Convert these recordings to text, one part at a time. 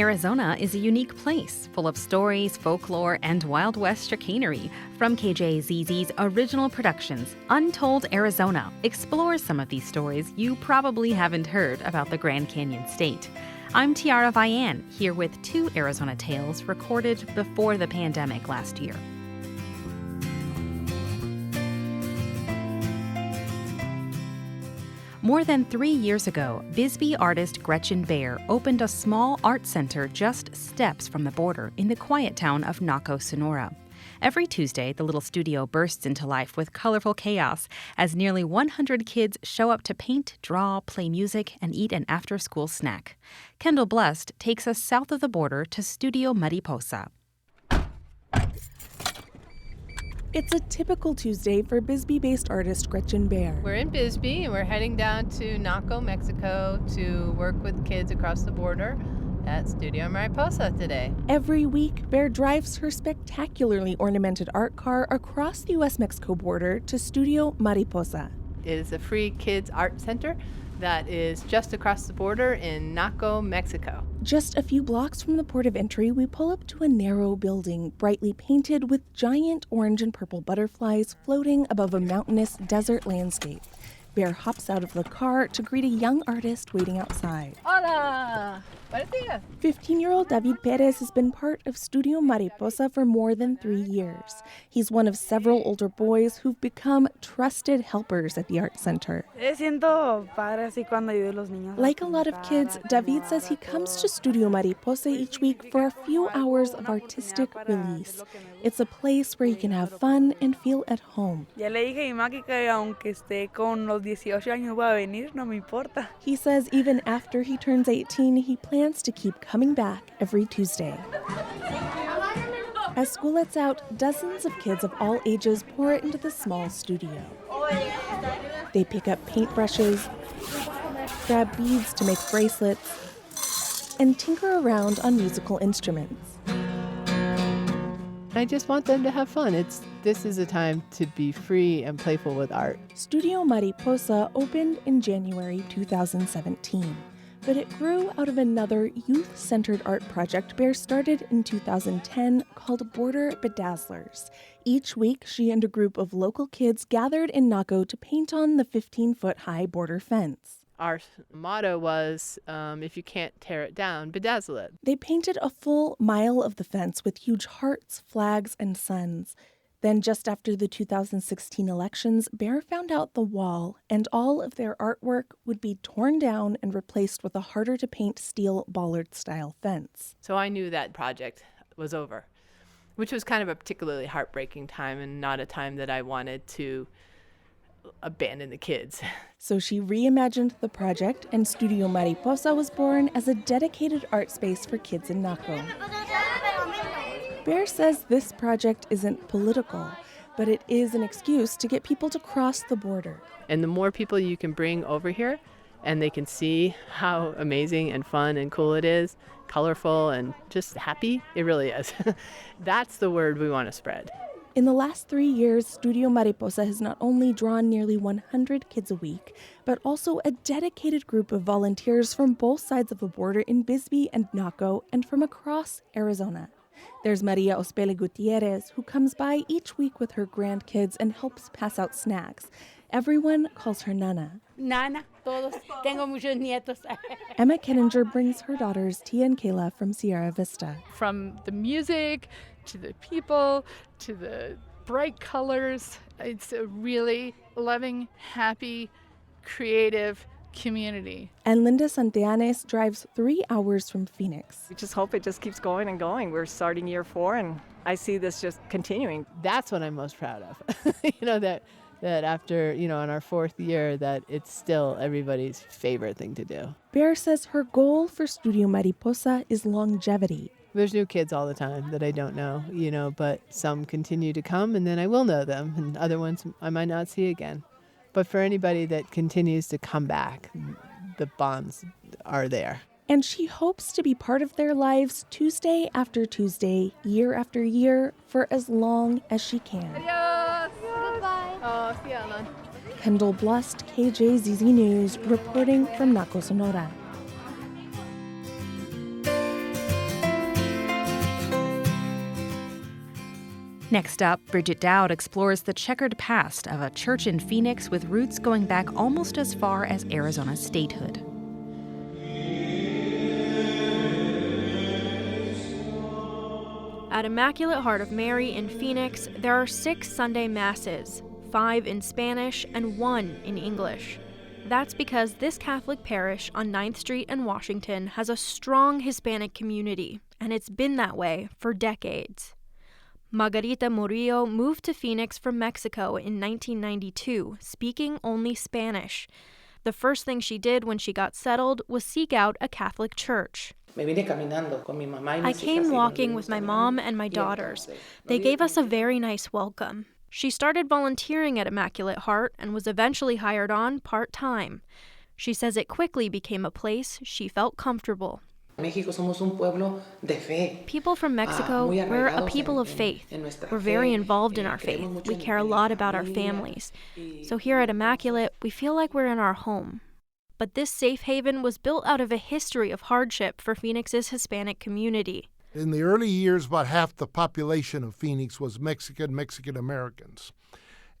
Arizona is a unique place, full of stories, folklore, and Wild West chicanery. From KJZZ's original productions, Untold Arizona explores some of these stories you probably haven't heard about the Grand Canyon State. I'm Tiara Vian, here with 2 Arizona tales recorded before the pandemic last year. More than 3 years ago, Bisbee artist Gretchen Baer opened a small art center just steps from the border in the quiet town of Naco, Sonora. Every Tuesday, the little studio bursts into life with colorful chaos as nearly 100 kids show up to paint, draw, play music, and eat an after-school snack. Kendall Blust takes us south of the border to Studio Mariposa. It's a typical Tuesday for Bisbee-based artist Gretchen Baer. We're in Bisbee, and we're heading down to Naco, Mexico to work with kids across the border at Studio Mariposa today. Every week, Baer drives her spectacularly ornamented art car across the U.S.-Mexico border to Studio Mariposa. It is a free kids art center that is just across the border in Naco, Mexico. Just a few blocks from the port of entry, we pull up to a narrow building, brightly painted with giant orange and purple butterflies floating above a mountainous desert landscape. Baer hops out of the car to greet a young artist waiting outside. Hola! Buenos dias. 15-year-old David Perez has been part of Studio Mariposa for more than 3 years. He's one of several older boys who've become trusted helpers at the art center. Like a lot of kids, David says he comes to Studio Mariposa each week for a few hours of artistic release. It's a place where he can have fun and feel at home. He says even after he turns 18, he plans to keep coming back every Tuesday. As school lets out, dozens of kids of all ages pour into the small studio. They pick up paintbrushes, grab beads to make bracelets, and tinker around on musical instruments. I just want them to have fun. This is a time to be free and playful with art. Studio Mariposa opened in January 2017. But it grew out of another youth-centered art project Baer started in 2010 called Border Bedazzlers. Each week, she and a group of local kids gathered in Naco to paint on the 15-foot-high border fence. Our motto was, if you can't tear it down, bedazzle it. They painted a full mile of the fence with huge hearts, flags, and suns. Then, just after the 2016 elections, Baer found out the wall and all of their artwork would be torn down and replaced with a harder-to-paint steel bollard-style fence. So I knew that project was over, which was kind of a particularly heartbreaking time and not a time that I wanted to abandon the kids. So she reimagined the project, and Studio Mariposa was born as a dedicated art space for kids in Naco. Baer says this project isn't political, but it is an excuse to get people to cross the border. And the more people you can bring over here, and they can see how amazing and fun and cool it is, colorful and just happy, it really is. That's the word we want to spread. In the last 3 years, Studio Mariposa has not only drawn nearly 100 kids a week, but also a dedicated group of volunteers from both sides of the border in Bisbee and Naco and from across Arizona. There's Maria Ospele Gutierrez, who comes by each week with her grandkids and helps pass out snacks. Everyone calls her Nana. Nana, todos. Tengo muchos nietos. Emma Kenninger brings her daughters Tia and Kayla from Sierra Vista. From the music to the people to the bright colors, it's a really loving, happy, creative community. And Linda Santillanes drives 3 hours from Phoenix. We just hope it just keeps going and going. We're starting year 4, and I see this just continuing. That's what I'm most proud of. that after, in our 4th year, that it's still everybody's favorite thing to do. Baer says her goal for Studio Mariposa is longevity. There's new kids all the time that I don't know, but some continue to come, and then I will know them, and other ones I might not see again. But for anybody that continues to come back, the bonds are there. And she hopes to be part of their lives Tuesday after Tuesday, year after year, for as long as she can. Adios. Goodbye. Oh, see you, Alan. Kendall Blust, KJZZ News, reporting from Naco, Sonora. Next up, Bridget Dowd explores the checkered past of a church in Phoenix with roots going back almost as far as Arizona's statehood. At Immaculate Heart of Mary in Phoenix, there are 6 Sunday Masses, 5 in Spanish and 1 in English. That's because this Catholic parish on 9th Street and Washington has a strong Hispanic community, and it's been that way for decades. Margarita Murillo moved to Phoenix from Mexico in 1992, speaking only Spanish. The first thing she did when she got settled was seek out a Catholic church. I came walking with my mom and my daughters. They gave us a very nice welcome. She started volunteering at Immaculate Heart and was eventually hired on part-time. She says it quickly became a place she felt comfortable. People from Mexico, we're a people of faith. We're very involved in our faith. We care a lot about our families. So here at Immaculate, we feel like we're in our home. But this safe haven was built out of a history of hardship for Phoenix's Hispanic community. In the early years, about half the population of Phoenix was Mexican Americans.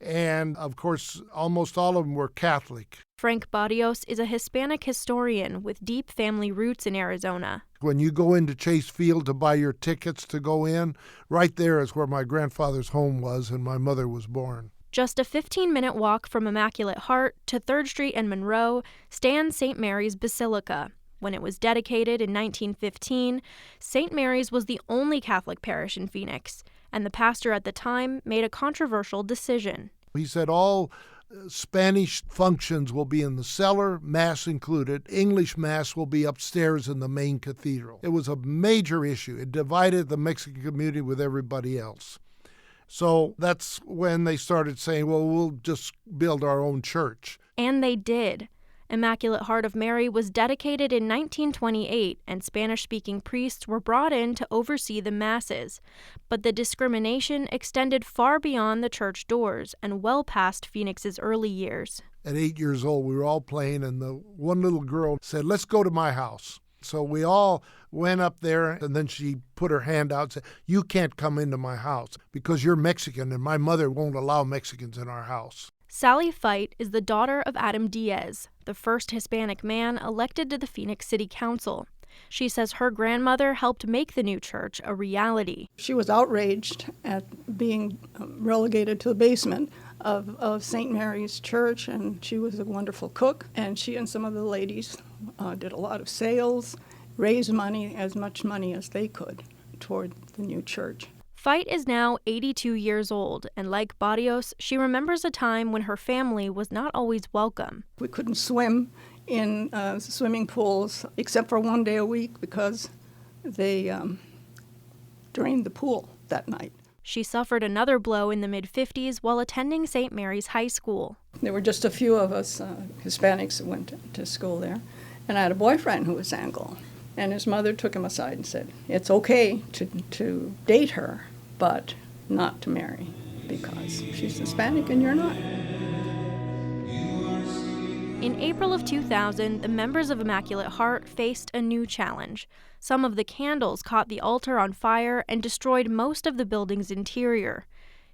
And, of course, almost all of them were Catholic. Frank Barrios is a Hispanic historian with deep family roots in Arizona. When you go into Chase Field to buy your tickets to go in, right there is where my grandfather's home was and my mother was born. Just a 15-minute walk from Immaculate Heart to 3rd Street and Monroe stands St. Mary's Basilica. When it was dedicated in 1915, St. Mary's was the only Catholic parish in Phoenix, and the pastor at the time made a controversial decision. He said all Spanish functions will be in the cellar, Mass included. English Mass will be upstairs in the main cathedral. It was a major issue. It divided the Mexican community with everybody else. So that's when they started saying, well, we'll just build our own church. And they did. Immaculate Heart of Mary was dedicated in 1928, and Spanish-speaking priests were brought in to oversee the Masses. But the discrimination extended far beyond the church doors and well past Phoenix's early years. At 8 years old, we were all playing, and the one little girl said, let's go to my house. So we all went up there, and then she put her hand out and said, you can't come into my house because you're Mexican, and my mother won't allow Mexicans in our house. Sally Fite is the daughter of Adam Diaz, the first Hispanic man elected to the Phoenix City Council. She says her grandmother helped make the new church a reality. She was outraged at being relegated to the basement of St. Mary's Church, and she was a wonderful cook, and she and some of the ladies did a lot of sales, raised money, as much money as they could, toward the new church. Fite is now 82 years old, and like Barrios, she remembers a time when her family was not always welcome. We couldn't swim in swimming pools except for one day a week because they drained the pool that night. She suffered another blow in the mid-50s while attending St. Mary's High School. There were just a few of us Hispanics that went to school there, and I had a boyfriend who was Anglo. And his mother took him aside and said, it's okay to date her, but not to marry, because she's Hispanic and you're not. In April of 2000, the members of Immaculate Heart faced a new challenge. Some of the candles caught the altar on fire and destroyed most of the building's interior.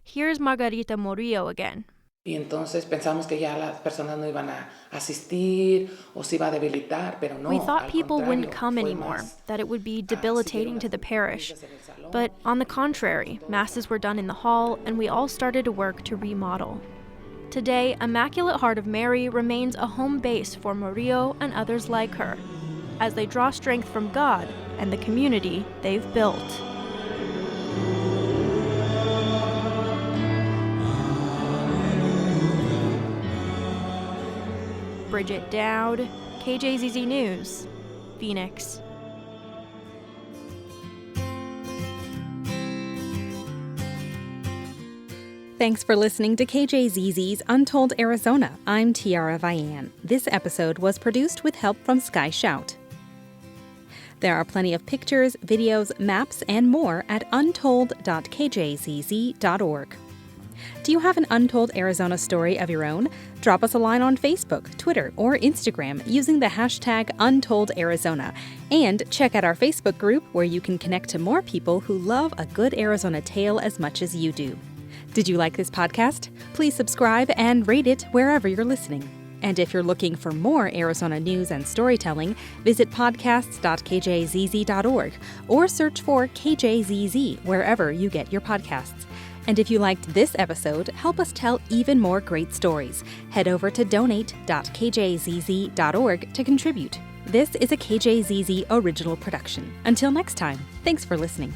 Here's Margarita Murillo again. Y entonces pensamos que ya las personas no iban a asistir o se iba a debilitar, pero no. We thought people wouldn't come anymore, that it would be debilitating to the parish. But on the contrary, masses were done in the hall, and we all started to work to remodel. Today, Immaculate Heart of Mary remains a home base for Murillo and others like her, as they draw strength from God and the community they've built. Bridget Dowd, KJZZ News, Phoenix. Thanks for listening to KJZZ's Untold Arizona. I'm Tiara Vian. This episode was produced with help from Sky Shout. There are plenty of pictures, videos, maps, and more at untold.kjzz.org. Do you have an Untold Arizona story of your own? Drop us a line on Facebook, Twitter, or Instagram using the hashtag UntoldArizona. And check out our Facebook group where you can connect to more people who love a good Arizona tale as much as you do. Did you like this podcast? Please subscribe and rate it wherever you're listening. And if you're looking for more Arizona news and storytelling, visit podcasts.kjzz.org or search for KJZZ wherever you get your podcasts. And if you liked this episode, help us tell even more great stories. Head over to donate.kjzz.org to contribute. This is a KJZZ original production. Until next time, thanks for listening.